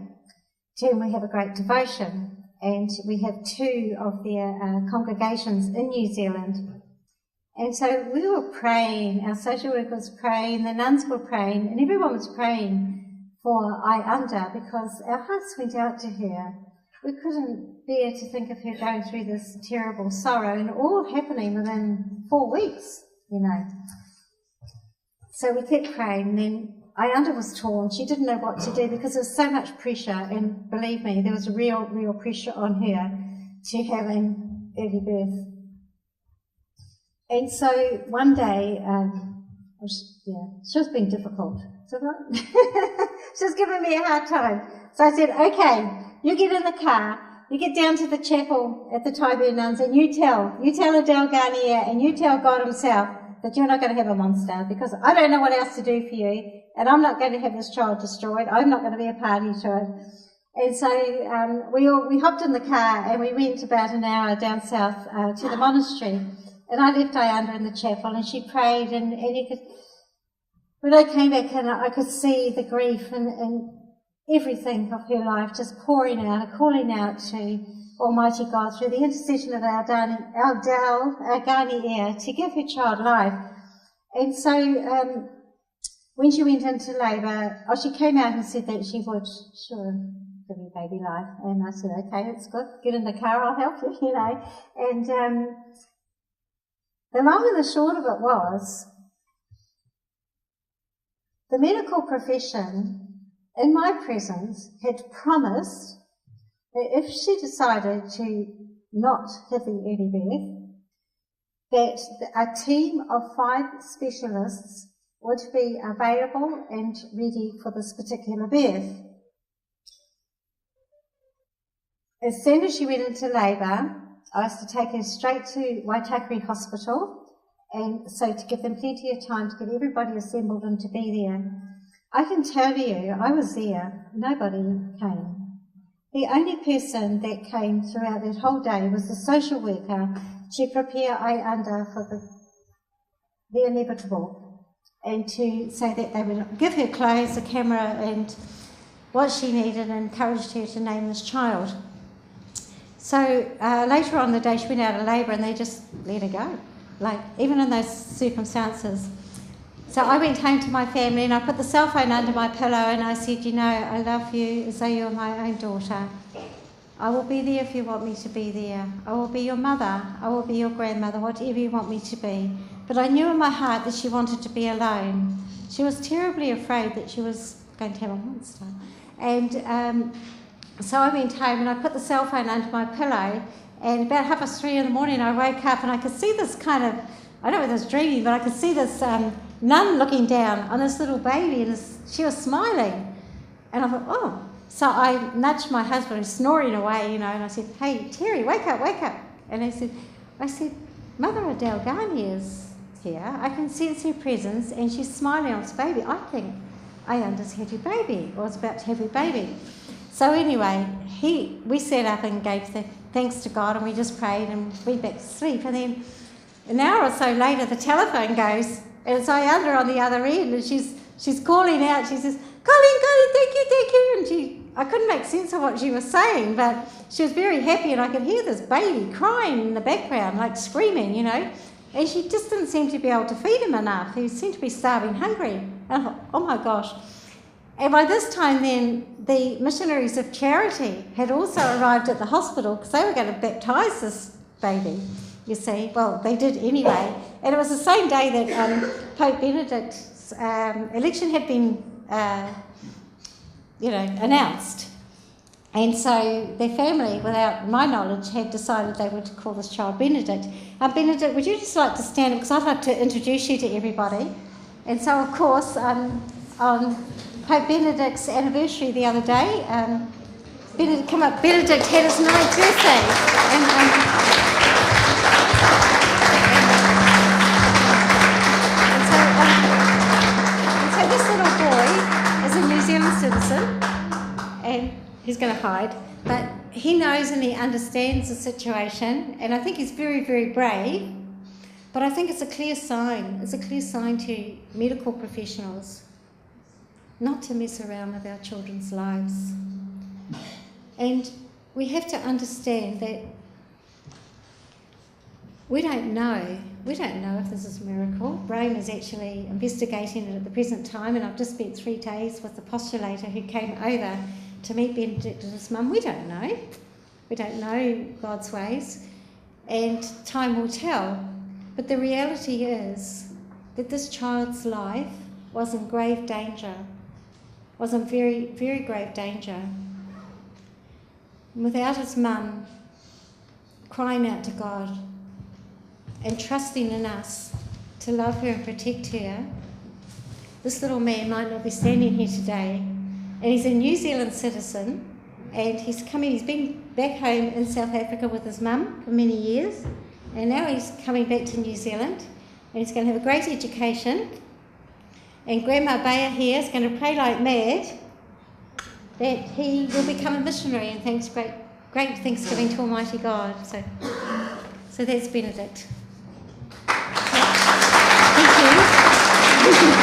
to whom we have a great devotion. And we have 2 of their congregations in New Zealand. And so we were praying, our social worker was praying, the nuns were praying, and everyone was praying for Iunda because our hearts went out to her. We couldn't bear to think of her going through this terrible sorrow, and all happening within 4 weeks, you know. So we kept praying, and then Iunda was torn. She didn't know what to do because there was so much pressure, and believe me, there was real pressure on her to have an early birth. And so one day, she was being difficult. She was giving me a hard time. So I said, okay, you get in the car, you get down to the chapel at the Tyburn nuns, and you tell Adele Garnier and you tell God himself that you're not going to have a monster, because I don't know what else to do for you, and I'm not going to have this child destroyed. I'm not going to be a party to it. And so we hopped in the car and we went about an hour down south to the monastery. And I left Iunda in the chapel, and she prayed, and you could, when I came back and I could see the grief and everything of her life just pouring out, calling out to Almighty God through the intercession of Adele Garnier to give her child life. And so when she went into labour, she came out and said that she would give her baby life. And I said, okay, that's good, get in the car, I'll help you, you know. And the long and the short of it was, the medical profession, in my presence, had promised that if she decided to not have the early birth, that a team of 5 specialists would be available and ready for this particular birth. As soon as she went into labour, I was to take her straight to Waitakere Hospital, and so to give them plenty of time to get everybody assembled and to be there. I can tell you, I was there, nobody came. The only person that came throughout that whole day was the social worker to prepare Iunda for the inevitable, and to say that they would give her clothes, a camera, and what she needed, and encouraged her to name this child. So later on in the day, she went out of labour and they just let her go, like even in those circumstances. So I went home to my family and I put the cell phone under my pillow and I said, you know, I love you as though you're my own daughter. I will be there if you want me to be there. I will be your mother. I will be your grandmother, whatever you want me to be. But I knew in my heart that she wanted to be alone. She was terribly afraid that she was going to have a monster. And so I went home and I put the cell phone under my pillow, and about 3:30 in the morning I woke up and I could see this kind of, I don't know whether it was dreaming, but I could see this nun looking down on this little baby, and she was smiling. And I thought, oh. So I nudged my husband, who's snoring away, you know, and I said, hey, Terry, wake up, wake up. And I said, Mother Adele Garnier's here. I can sense her presence and she's smiling on this baby. I think Iunda's had her baby, or is about to have her baby. So anyway, we sat up and gave thanks to God, and we just prayed and went back to sleep. And then an hour or so later, the telephone goes, and it's Iunda on the other end, and she's calling out. She says, Colleen, thank you. And I couldn't make sense of what she was saying, but she was very happy, and I could hear this baby crying in the background, like screaming, you know. And she just didn't seem to be able to feed him enough. He seemed to be starving hungry. And I thought, oh my gosh. And by this time then, the Missionaries of Charity had also arrived at the hospital because they were going to baptise this baby, you see. Well, they did anyway. And it was the same day that Pope Benedict's election had been, announced. And so their family, without my knowledge, had decided they would call this child Benedict. Benedict, would you just like to stand up? Because I'd like to introduce you to everybody. And so, of course, on Pope Benedict's anniversary the other day. Benedict, come up. Benedict had his 9th birthday. And so this little boy is a New Zealand citizen, and he's going to hide, but he knows and he understands the situation, and I think he's very, very brave, but I think it's a clear sign. It's a clear sign to medical professionals not to mess around with our children's lives. And we have to understand that we don't know if this is a miracle. Rome is actually investigating it at the present time, and I've just spent 3 days with the postulator who came over to meet Benedict and his mum. We don't know. We don't know God's ways, and time will tell. But the reality is that this child's life was in grave danger, was in very, very grave danger. And without his mum crying out to God and trusting in us to love her and protect her, this little man might not be standing here today. And he's a New Zealand citizen, and he's been back home in South Africa with his mum for many years, and now he's coming back to New Zealand, and he's going to have a great education. And Grandma Bea here is going to pray like mad that he will become a missionary and thanks great thanksgiving to Almighty God. So that's Benedict. Thank you.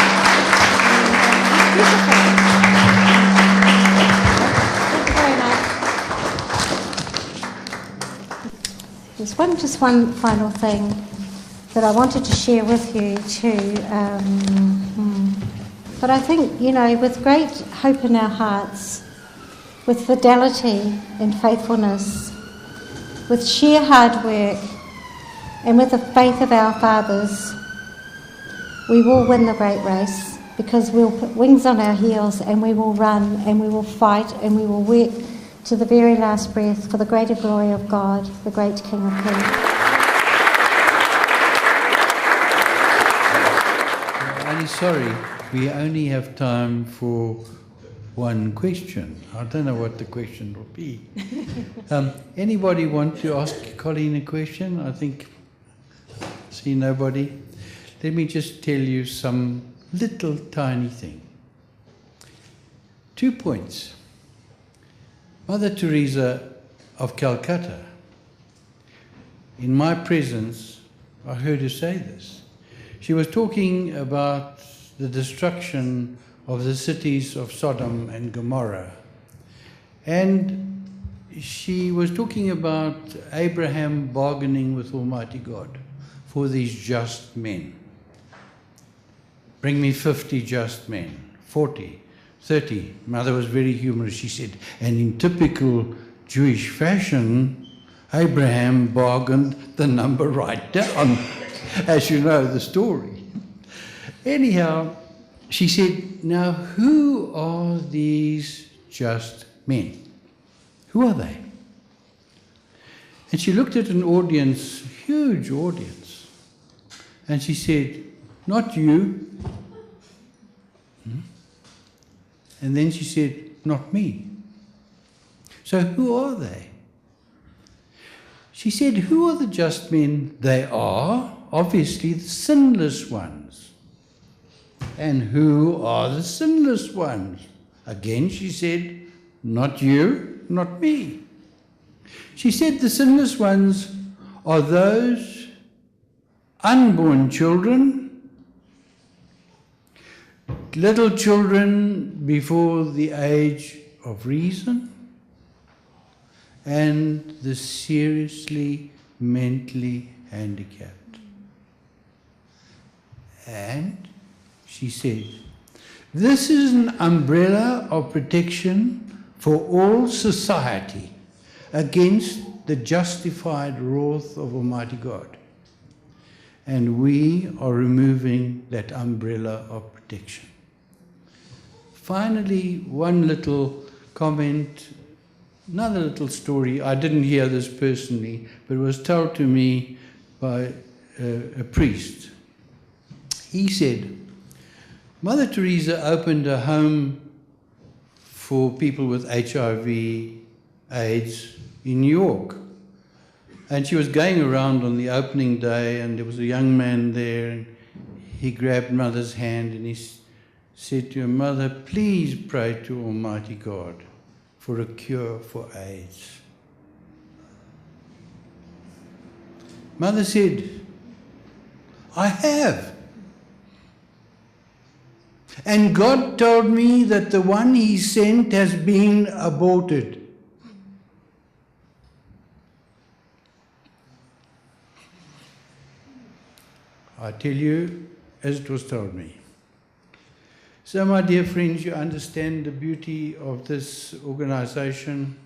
There's just one final thing that I wanted to share with you too. But I think, with great hope in our hearts, with fidelity and faithfulness, with sheer hard work, and with the faith of our fathers, we will win the great race, because we'll put wings on our heels and we will run and we will fight and we will work to the very last breath for the greater glory of God, the great King of Kings. I'm really sorry, we only have time for one question. I don't know what the question will be. Anybody want to ask Colleen a question? I see nobody. Let me just tell you some little tiny thing. 2 points. Mother Teresa of Calcutta, in my presence, I heard her say this. She was talking about the destruction of the cities of Sodom and Gomorrah. And she was talking about Abraham bargaining with Almighty God for these just men. Bring me 50 just men, 40. 30. Mother was very humorous. She said, and in typical Jewish fashion, Abraham bargained the number right down, as you know the story. Anyhow, she said, now who are these just men? Who are they? And she looked at an audience, huge audience, and she said, not you. And then she said, not me. So who are they? She said, who are the just men? They are obviously the sinless ones. And who are the sinless ones? Again, she said, not you, not me. She said the sinless ones are those unborn children, little children before the age of reason, and the seriously mentally handicapped. And she said, this is an umbrella of protection for all society against the justified wrath of Almighty God. And we are removing that umbrella of protection. Finally, one little comment, another little story. I didn't hear this personally, but it was told to me by a priest. He said, Mother Teresa opened a home for people with HIV, AIDS in New York. And she was going around on the opening day, and there was a young man there, and he grabbed Mother's hand and he said to her, "Mother, please pray to Almighty God for a cure for AIDS." Mother said, "I have. And God told me that the one He sent has been aborted." I tell you, as it was told me. So, my dear friends, you understand the beauty of this organization.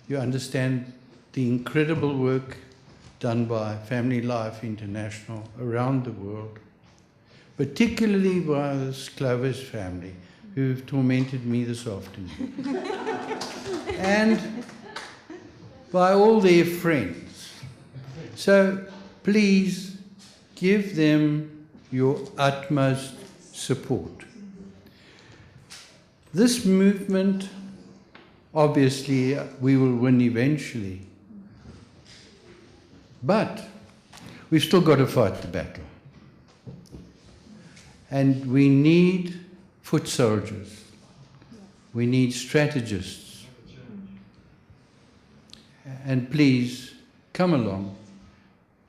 You understand the incredible work done by Family Life International around the world, particularly by this Clovis family, who've tormented me this afternoon, and by all their friends. So please give them your utmost support. This movement, obviously, we will win eventually, but we've still got to fight the battle. And we need foot soldiers. We need strategists. And please, come along.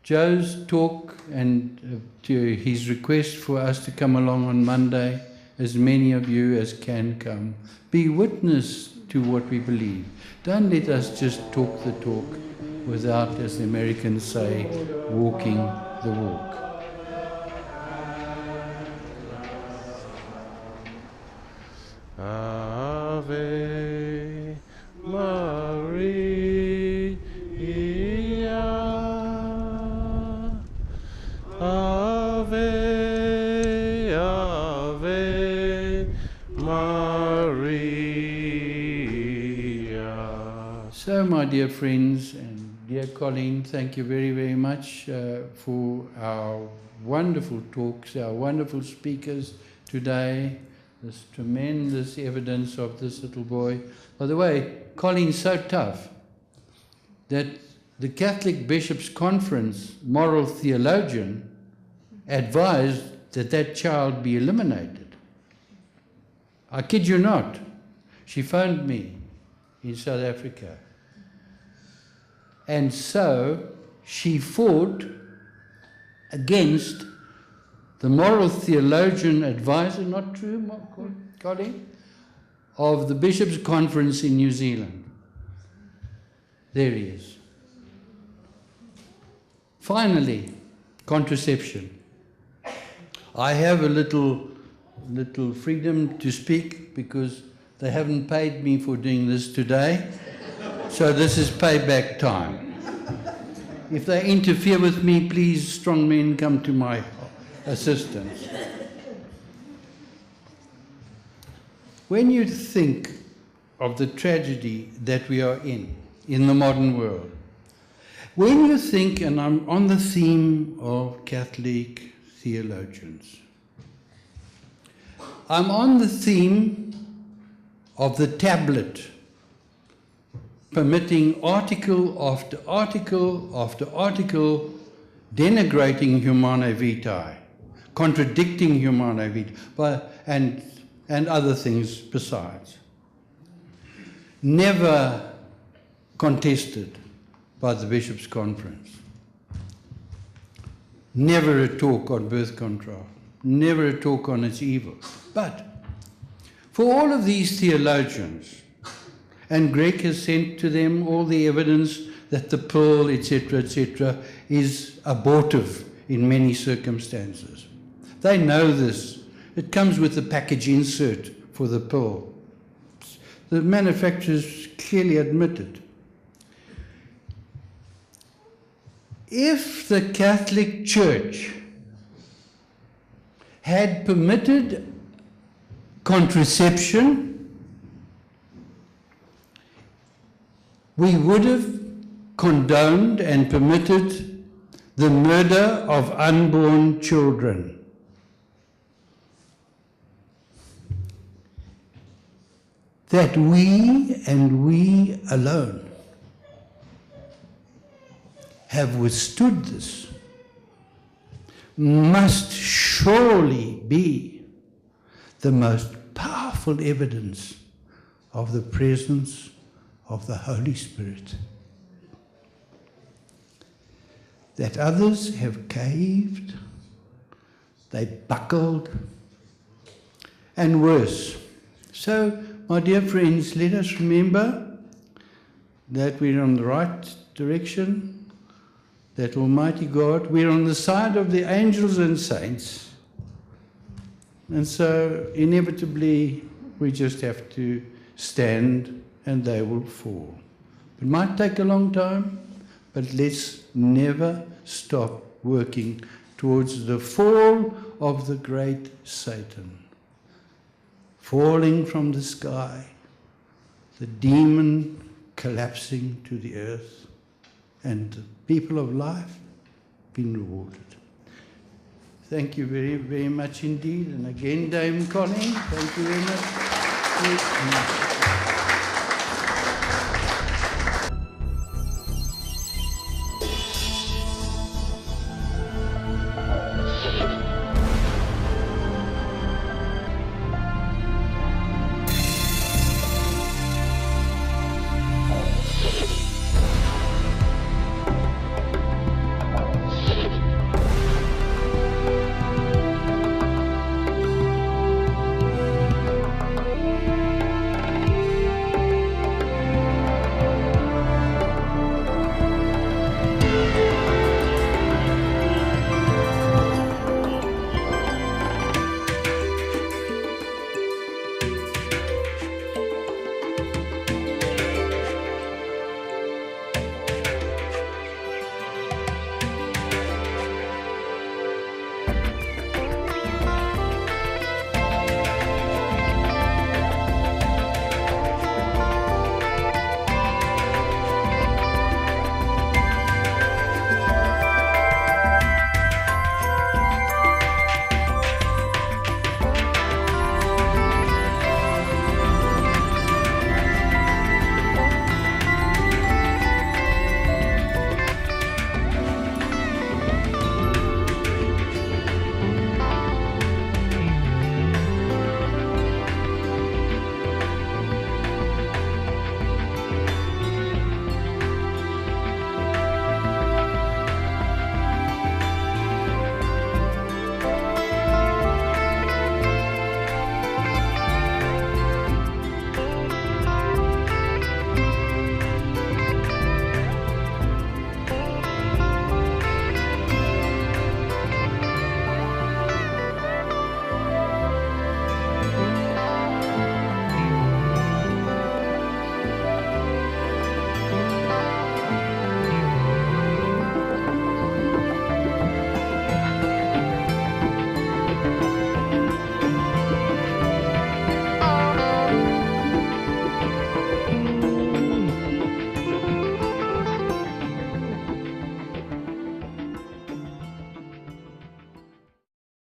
Joe's talk and to his request for us to come along on Monday, as many of you as can come, be witness to what we believe. Don't let us just talk the talk without, as the Americans say, walking the walk. Ave Maria, Ave, Ave Maria. So, my dear friends and dear Colleen, thank you very, very much for our wonderful talks, our wonderful speakers today. This tremendous evidence of this little boy. By the way, Colleen's so tough that the Catholic Bishops' Conference moral theologian advised that that child be eliminated. I kid you not. She phoned me in South Africa. And so she fought against the moral theologian advisor, not true, Colleen, of the Bishops' Conference in New Zealand. There he is. Finally, contraception. I have a little freedom to speak because they haven't paid me for doing this today. So this is payback time. If they interfere with me, please, strong men, come to my assistance. When you think of the tragedy that we are in the modern world, when you think, and I'm on the theme of Catholic theologians, I'm on the theme of the tablet permitting article after article after article denigrating Humanae Vitae, contradicting Humanae Vitae, and other things besides. Never contested by the Bishops' Conference. Never a talk on birth control. Never a talk on its evil. But for all of these theologians, and Greg has sent to them all the evidence that the pill, etc., is abortive in many circumstances. They know this. It comes with the package insert for the pill. The manufacturers clearly admit it. If the Catholic Church had permitted contraception, we would have condoned and permitted the murder of unborn children. that we and we alone have withstood this must surely be the most powerful evidence of the presence of the Holy Spirit. That others have caved, they buckled, and worse. So, my dear friends, let us remember that we're on the right direction, that Almighty God, we're on the side of the angels and saints. And so, inevitably, we just have to stand and they will fall. It might take a long time, but let's never stop working towards the fall of the great Satan. Falling from the sky, the demon collapsing to the earth, and the people of life being rewarded. Thank you very, very much indeed. And again, Dame Colleen, thank you very much.